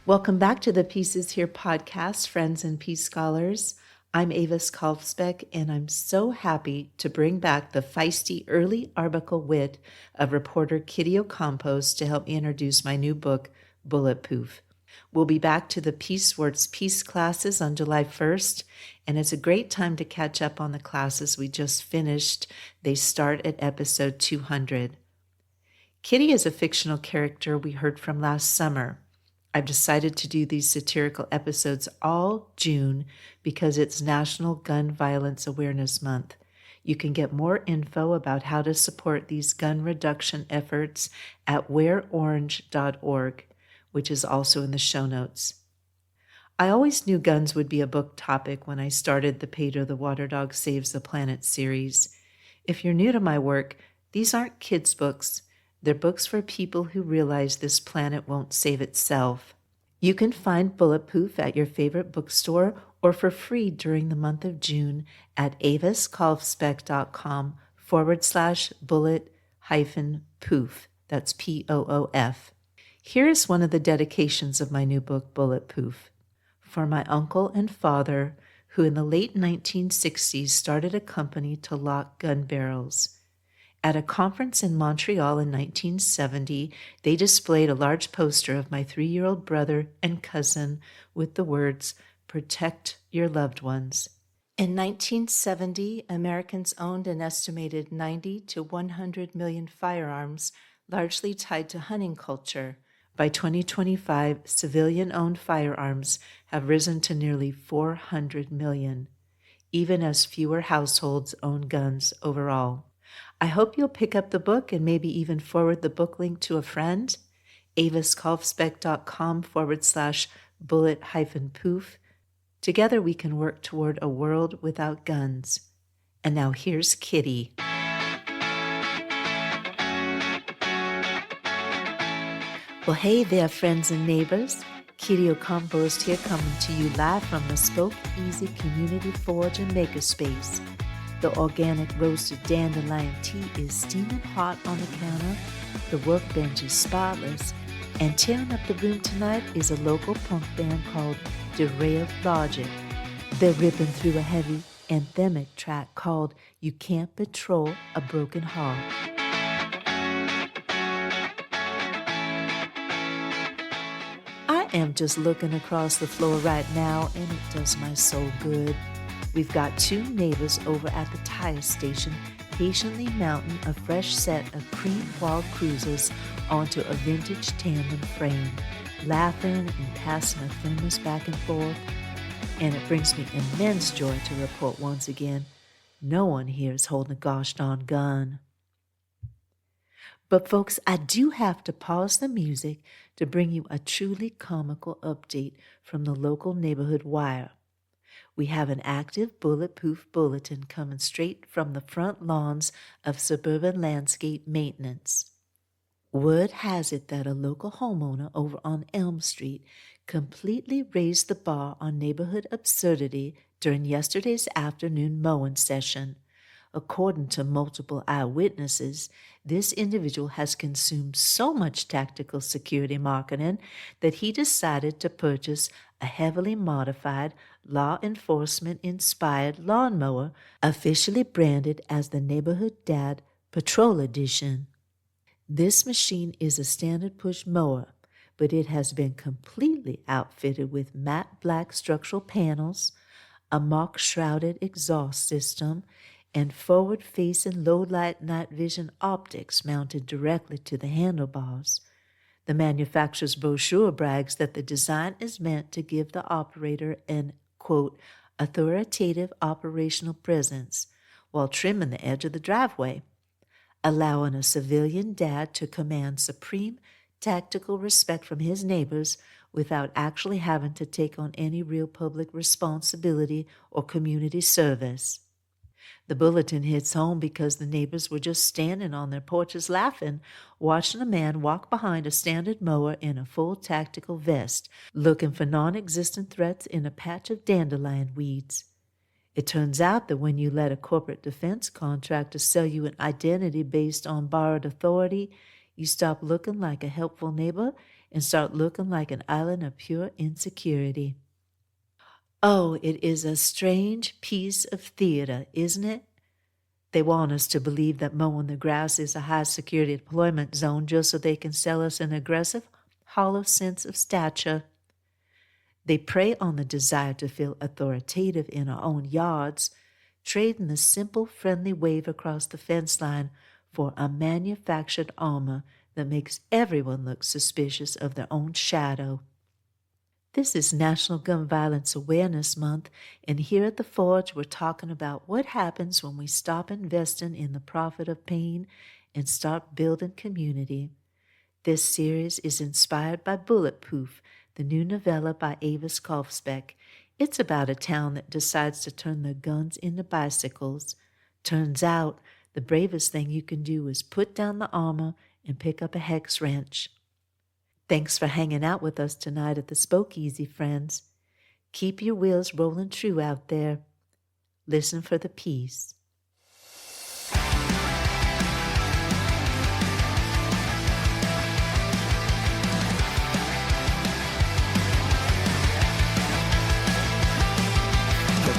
Welcome back to the Pieces Here podcast, friends and peace scholars. I'm Avis Kalfsbeek, and I'm so happy to bring back the feisty early article wit of reporter Kitty Ocampos to help me introduce my new book, Bullet Poof. We'll be back to the Peace Words Peace classes on July 1st, and it's a great time to catch up on the classes we just finished. They start at episode 200. Kitty is a fictional character we heard from last summer. I've decided to do these satirical episodes all June because it's National Gun Violence Awareness Month. You can get more info about how to support these gun reduction efforts at wearorange.org, which is also in the show notes. I always knew guns would be a book topic when I started the Pedro the Water Dog Saves the Planet series. If you're new to my work, these aren't kids' books. They're books for people who realize this planet won't save itself. You can find Bullet Poof at your favorite bookstore or for free during the month of June at aviskalfsbeek.com/bullet-poof. That's Poof. Here is one of the dedications of my new book, Bullet Poof. For my uncle and father, who in the late 1960s started a company to lock gun barrels. At a conference in Montreal in 1970, they displayed a large poster of my 3-year-old brother and cousin with the words, "Protect your loved ones." In 1970, Americans owned an estimated 90 to 100 million firearms, largely tied to hunting culture. By 2025, civilian-owned firearms have risen to nearly 400 million, even as fewer households own guns overall. I hope you'll pick up the book and maybe even forward the book link to a friend. aviskalfsbeek.com/bullet-poof. Together we can work toward a world without guns. And now here's Kitty. Well, hey there, friends and neighbors. Kitty Ocampos here, coming to you live from the Spoke Easy Community Forge and Makerspace. The organic roasted dandelion tea is steaming hot on the counter, the workbench is spotless, and tearing up the room tonight is a local punk band called Derailed Logic. They're ripping through a heavy anthemic track called You Can't Patrol a Broken Heart. I am just looking across the floor right now, and it does my soul good. We've got 2 neighbors over at the tire station patiently mounting a fresh set of cream-walled cruisers onto a vintage tandem frame, laughing and passing a thermos back and forth. And it brings me immense joy to report once again, no one here is holding a gosh darn gun. But folks, I do have to pause the music to bring you a truly comical update from the local neighborhood wire. We have an active Bullet Poof Bulletin coming straight from the front lawns of Suburban Landscape Maintenance. Word has it that a local homeowner over on Elm Street completely raised the bar on neighborhood absurdity during yesterday's afternoon mowing session. According to multiple eyewitnesses, this individual has consumed so much tactical security marketing that he decided to purchase a heavily modified, law enforcement-inspired lawnmower officially branded as the Neighborhood Dad Patrol Edition. This machine is a standard push mower, but it has been completely outfitted with matte black structural panels, a mock-shrouded exhaust system, and forward-facing low-light night vision optics mounted directly to the handlebars. The manufacturer's brochure brags that the design is meant to give the operator an, quote, authoritative operational presence while trimming the edge of the driveway, allowing a civilian dad to command supreme tactical respect from his neighbors without actually having to take on any real public responsibility or community service. The bulletin hits home because the neighbors were just standing on their porches laughing, watching a man walk behind a standard mower in a full tactical vest, looking for non-existent threats in a patch of dandelion weeds. It turns out that when you let a corporate defense contractor sell you an identity based on borrowed authority, you stop looking like a helpful neighbor and start looking like an island of pure insecurity. Oh, it is a strange piece of theater, isn't it? They want us to believe that mowing the grass is a high-security deployment zone just so they can sell us an aggressive, hollow sense of stature. They prey on the desire to feel authoritative in our own yards, trading the simple, friendly wave across the fence line for a manufactured armor that makes everyone look suspicious of their own shadow. This is National Gun Violence Awareness Month, and here at The Forge, we're talking about what happens when we stop investing in the profit of pain and start building community. This series is inspired by Bullet Poof, the new novella by Avis Kalfsbeek. It's about a town that decides to turn their guns into bicycles. Turns out, the bravest thing you can do is put down the armor and pick up a hex wrench. Thanks for hanging out with us tonight at the Spokeasy, friends. Keep your wheels rolling true out there. Listen for the peace.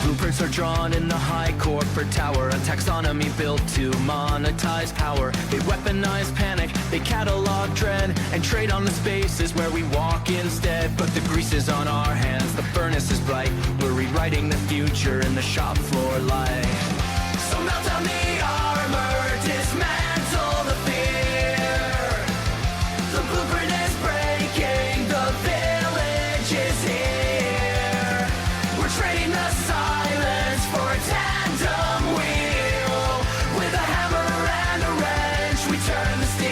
Blueprints are drawn in the high corporate tower, a taxonomy built to monetize power. They weaponize panic, they catalog dread, and trade on the spaces where we walk instead. But the grease is on our hands, the furnace is bright. We're rewriting the future in the shop floor light. So melt down the armor, dismantle the fear. The blueprint is breaking, the village is here. We're trading the silence for a tandem wheel. With a hammer and a wrench, we turn the steel.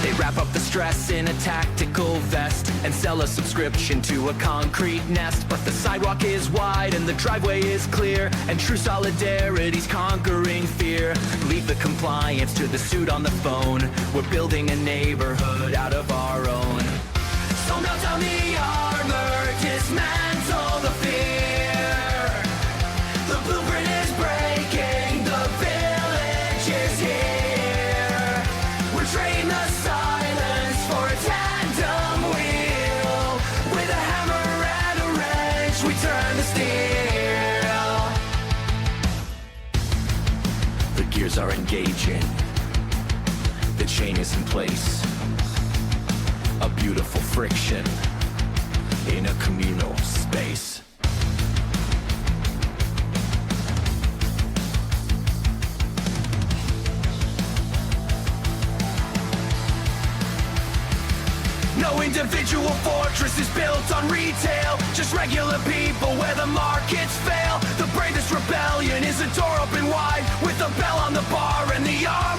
They wrap up the stress in a tactical vest and sell a subscription to a concrete nest. But the sidewalk is wide and the driveway is clear, and true solidarity's conquering fear. Leave the compliance to the suit on the phone. We're building a neighborhood out of our own. So melt down the armor, dismantle the fear. The blueprint is breaking, the village is here. We're trading the silence for a tandem wheel. With a hammer and a wrench, we turn the steel. The gears are engaging. The chain is in place. A beautiful friction in a communal space. No individual fortress is built on retail, just regular people where the markets fail. The bravest rebellion is a door open wide, with a bell on the bar and the arm